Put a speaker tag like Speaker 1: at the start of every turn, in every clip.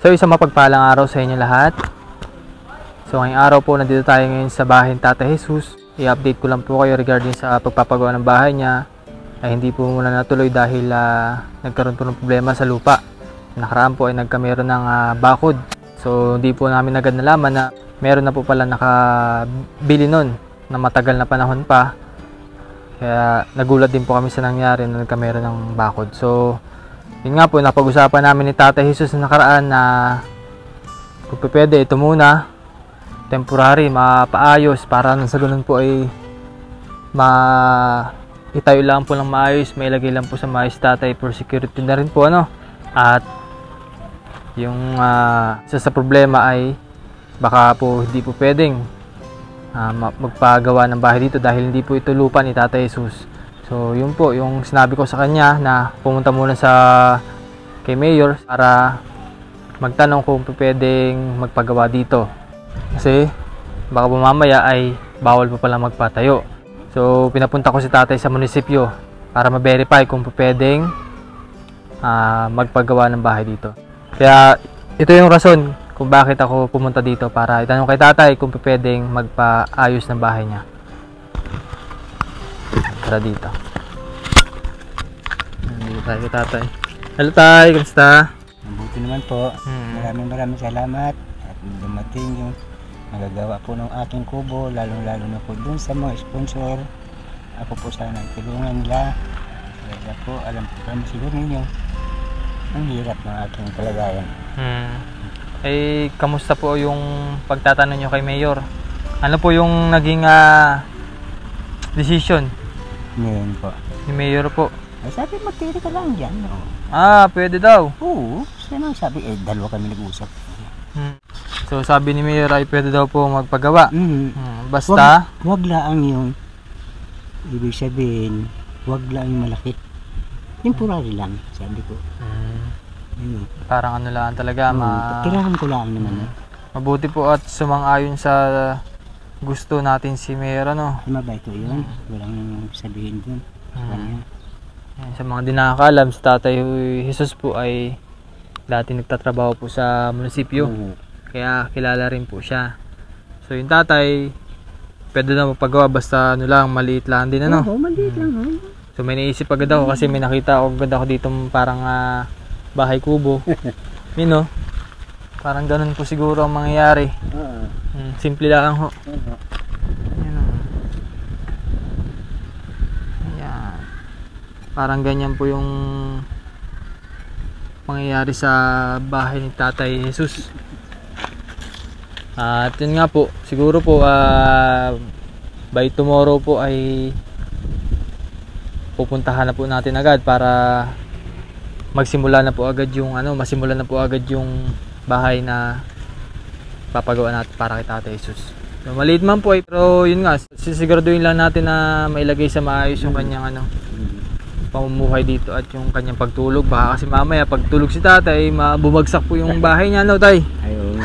Speaker 1: So isang mapagpalang araw sa inyo lahat. So ngayong araw po nandito tayo ngayon sa bahay ni Tatay Jesus. I-update ko lang po kayo regarding sa pagpapagawa ng bahay niya. Ay hindi po muna natuloy dahil nagkaroon po ng problema sa lupa. Nakaraan po ay nagkameron ng bakod. So hindi po namin agad nalaman na meron na po pala nakabili nun na matagal na panahon pa. Kaya nagulat din po kami sa nangyari na nagkameron ng bakod. So yun nga po, napag-usapan namin ni Tatay Jesus na nakaraan na kung pwede ito muna temporary, mapaayos para nang sa ganun po ay itayo lang po ng maayos, mailagay lang po sa maayos tatay for security na rin po at yung isa sa problema ay baka po hindi po pwedeng magpagawa ng bahay dito dahil hindi po ito lupa ni Tatay Jesus. So yun po yung sinabi ko sa kanya na pumunta muna kay Mayor para magtanong kung pwedeng magpagawa dito. Kasi baka mamaya ay bawal pa pala magpatayo. So pinapunta ko si tatay sa munisipyo para ma-verify kung pwedeng magpagawa ng bahay dito. Kaya ito yung rason kung bakit ako pumunta dito para itanong kay tatay kung pwedeng magpaayos ng bahay niya. Tara dito. Nandito tayo kay tatay. Hello tay, kamusta?
Speaker 2: Mabuti naman po. Maraming salamat at dumating yung magagawa po ng aking kubo, lalong-lalo na po dun sa mga sponsor. Ako po sana tulungan nila. Kaya po, alam po kami siguro ninyo ang hirap ng aking kalagayan.
Speaker 1: Eh, kamusta po yung pagtatanong nyo kay Mayor? Ano po yung naging decision?
Speaker 2: Ngayon po.
Speaker 1: Ni Mayor po?
Speaker 2: Ay, sabi, magtiri ka lang dyan. No?
Speaker 1: Pwede daw.
Speaker 2: Oo, siya nang sabi, dalawa kami nag-usap.
Speaker 1: So sabi ni Mayor ay pwede daw po magpagawa.
Speaker 2: Basta wag lang yung ibig sabihin, wag lang yung malaki. Temporary lang, sabi ko.
Speaker 1: Parang ano lang talaga,
Speaker 2: tirahan ko lang naman.
Speaker 1: Mabuti po at sumang-ayon sa gusto natin si Mayor
Speaker 2: Mabait ko yun, walang sabihin dun.
Speaker 1: Sa mga di nakakaalam, si Tatay Jesus po ay dati nagtatrabaho po sa munisipyo. Kaya kilala rin po siya. So yung tatay, pwede na magpagawa basta lang, maliit lang din
Speaker 2: Oo, maliit lang.
Speaker 1: So may naisip agad ako kasi may nakita agad ako dito parang bahay kubo. Parang ganun po siguro ang mangyayari. Simple lang ho. Ayan. Parang ganyan po yung mangyayari sa bahay ni Tatay Jesus. At yun nga po, siguro po by tomorrow po ay pupuntahan na po natin agad para masimula na po agad yung bahay na papagawa natin para kay Tatay Jesus. So, maliit man po pero yun nga, sisiguraduhin lang natin na mailagay sa maayos yung kanyang pamumuhay dito at yung kanyang pagtulog. Baka kasi mamaya pagtulog si tatay, bumagsak po yung bahay niya, tay?
Speaker 2: Ayaw nga.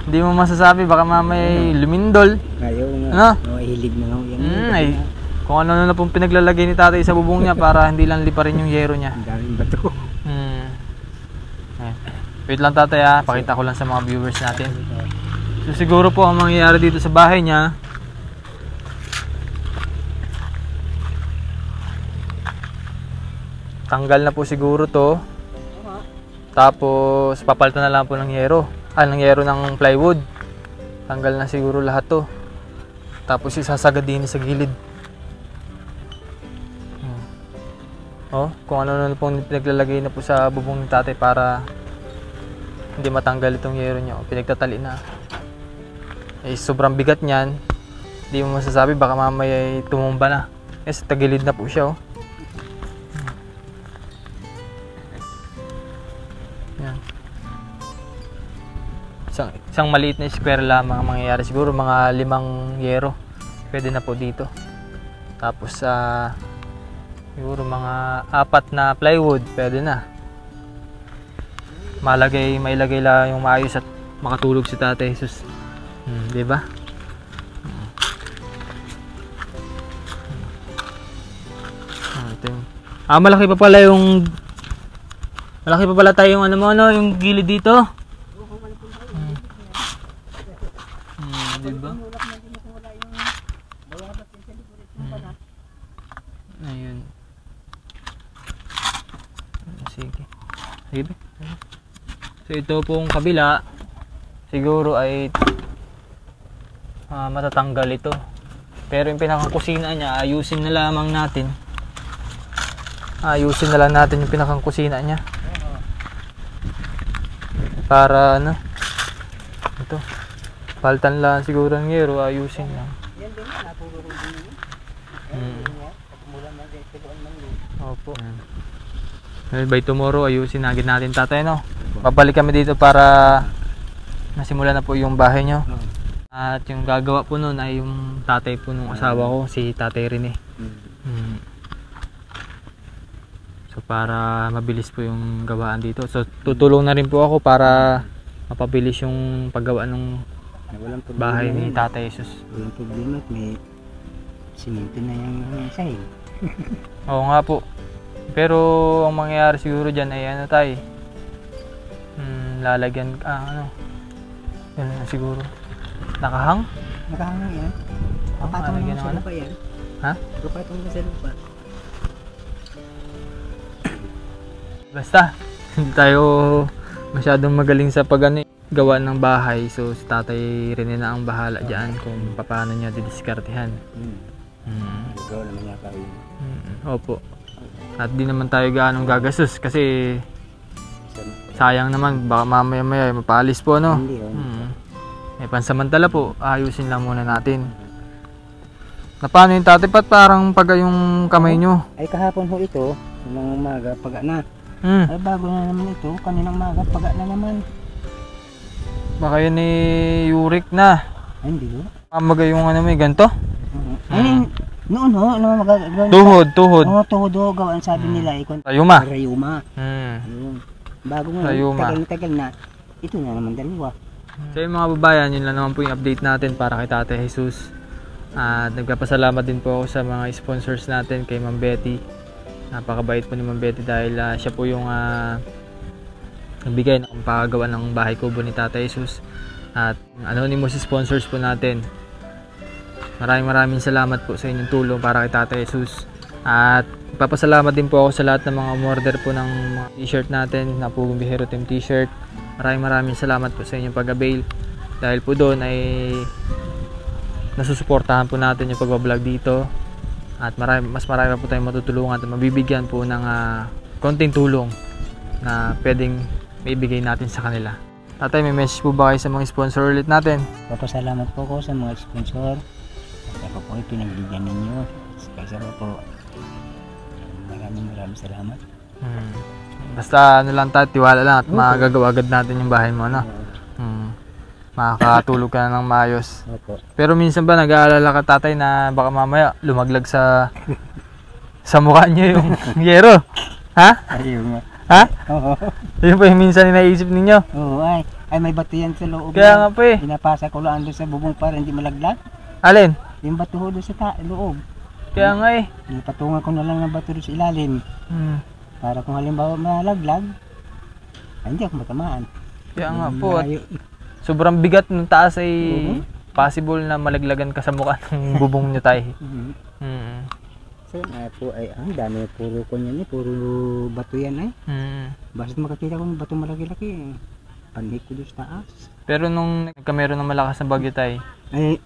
Speaker 1: Hindi mo masasabi, baka mamaya lumindol.
Speaker 2: Ayaw nga. Hilig na yan.
Speaker 1: Kung ano na pong pinaglalagay ni tatay sa bubong niya para hindi lang liparin yung yero niya.
Speaker 2: Ang daming bato.
Speaker 1: Wait lang tatay pakita ko lang sa mga viewers natin. So siguro po ang mangyayari dito sa bahay niya, tanggal na po siguro to. Tapos papalitan na lang po ng yero. Ng plywood. Tanggal na siguro lahat to. Tapos isasagad din sa gilid. Kung ano na pong pinaglalagay na po sa bubong ng tatay para hindi matanggal itong yero niya. Pinagtatali na. Sobrang bigat niyan. Hindi mo masasabi, baka mamaya tumumba na. Sa tagilid na po siya. Yan. Isang maliit na square lamang ang mangyayari. Siguro mga 5 yero. Pwede na po dito. Tapos siguro mga 4 na plywood. Pwede na. Mailagay lang yung maayos at makatulog si Tatay Jesus. Diba? Malaki pa pala yung Malaki pa pala tayo yung ano mo, no? Yung gilid dito. Diba? Ayun. Sige. Sige. So ito pong kabila, siguro ay matatanggal ito. Pero yung pinakakusina niya, ayusin na lamang natin. Ayusin na lang natin yung pinakakusina niya. Para ano? Ito. Paltan lang siguro ng yero, ayusin lang. Opo. By tomorrow, ayusin agad natin, tatay, no? Babalik kami dito para nasimula na po yung bahay nyo. At yung gagawa po nun ay yung tatay po nung asawa ko, si Tatay Rene. So para mabilis po yung gawaan dito. So tutulong na rin po ako para mapabilis yung paggawa ng bahay ni Tatay Jesus.
Speaker 2: Walang problema at may simento na yung sahig.
Speaker 1: Oo nga po. Pero ang mangyayari siguro dyan ay ano tayo, lalagyan, ano, yun na siguro. Nakahang?
Speaker 2: Nakahang yan. Kapatong mo sa lupa yan.
Speaker 1: Ha?
Speaker 2: Kapatong mo sa lupa.
Speaker 1: Basta, hindi tayo masyadong magaling sa gawa ng bahay. So si Tatay Rene na ang bahala dyan kung paano niya didiskartehan.
Speaker 2: Ikaw naman niya kayo.
Speaker 1: Opo. At di naman tayo gaanong gagastos kasi sayang naman, baka mamaya mapaalis po, no?
Speaker 2: Hindi,
Speaker 1: Pansamantala po, ayusin lang muna natin. Na paano yung tatay, pat parang pag yung kamay nyo?
Speaker 2: Ay kahapon ho ito, ng umaga, paga na. Ay bago na naman ito, kaninang umaga, paga na naman.
Speaker 1: Baka yun uric na.
Speaker 2: Ay, hindi ho.
Speaker 1: Pamaga yung ano may ganito?
Speaker 2: Ay, noon ho,
Speaker 1: Tuhod.
Speaker 2: Oo, tuhod ho, gawaan sabi nila.
Speaker 1: Rayuma.
Speaker 2: Rayuma. Ayun. Bago nga, tagal na, ito na naman dalawa.
Speaker 1: So yung mga babayan, yun lang naman po yung update natin para kay Tatay Jesus. At nagpapasalamat din po ako sa mga sponsors natin, kay Ma'am Betty. Napakabait po ni Ma'am Betty dahil siya po yung nagbigay ng paggawa ng bahay kubo ni Tatay Jesus. At anonymous sponsors po natin. Maraming salamat po sa inyong tulong para kay Tatay Jesus. At papasalamat din po ako sa lahat ng mga umorder po ng mga t-shirt natin, na Pugong Bihero Team t-shirt. Maraming salamat po sa inyong pag-avail. Dahil po doon ay nasusuportahan po natin yung pag-vlog dito. At mas marami po tayong matutulungan at mabibigyan po ng konting tulong na pwedeng maibigay natin sa kanila. Tatay, may message po ba kayo sa mga sponsor ulit natin?
Speaker 2: Papasalamat po ko sa mga sponsor. Kasi ako po ay pinagbigyan ninyo. Kasi ako po, maraming salamat.
Speaker 1: Basta ano lang tayo, tiwala lang at magagawa agad natin yung bahay mo, no? Makakatulog ka na ng maayos. Pero minsan ba nag-aalala ka, tatay, na baka mamaya lumaglag sa mukha niyo yung yero? Ha?
Speaker 2: Ayun nga.
Speaker 1: Ha?
Speaker 2: Oo.
Speaker 1: Yun pa yung minsan naisip ninyo?
Speaker 2: Oo, ay may bato yan sa loob.
Speaker 1: Kaya nga po eh.
Speaker 2: Pinapasa ko lang doon sa bubong para hindi malaglag.
Speaker 1: Alin?
Speaker 2: Yung bato ho doon sa loob.
Speaker 1: Kaya nga eh.
Speaker 2: Ipatungan ko na lang ng bato doon sa ilalim. Para kung halimbawa malaglag, ay hindi ako matamaan.
Speaker 1: Kaya nga po. At sobrang bigat ng taas ay possible na malaglagan ka sa mukha ng bubong nyo, tay.
Speaker 2: So nga po ay ang dami, puro ko yan eh, puro bato yan eh. Basta makakita ko ng bato malaki-laki, panhik ko doon sa taas. Pero nung nagkameron ng malakas na bagyo, tay, ay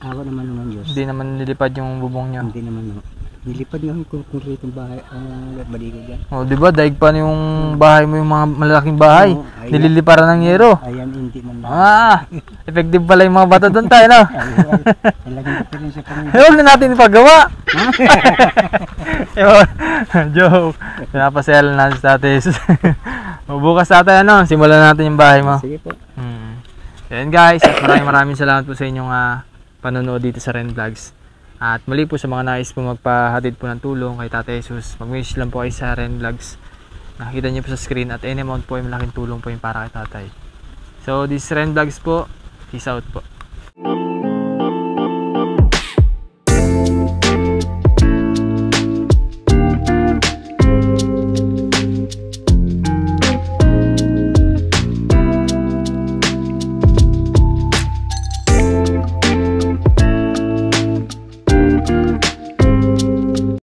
Speaker 2: awa naman ng Diyos. Hindi naman nilipad yung bubong nyo? Hindi naman, no. Nilipad nga kung rito yung bahay, baligo dyan. O, diba, daig pa yung bahay mo, yung mga malalaking bahay. Nililiparan ng yero. Ayan, hindi man lang. Effective pala yung mga bato doon tayo, no? Talagang kapirin sa Panginoon. Huwag na natin ipagawa. Joke. Pinapasayal natin sa Tatay Jesus. Bukas tatay, ano, simulan natin yung bahay mo. Sige po. Yan guys, at maraming salamat po sa inyong panonood dito sa Ren Vlogs. At muli po sa mga nais po magpahatid po ng tulong kay Tatay Jesus, mag-message lang po kayo sa Ren Vlogs. Nakikita niyo po sa screen at any amount po ay malaking tulong po yung para kay Tatay. So this is Ren Vlogs po. Peace out po.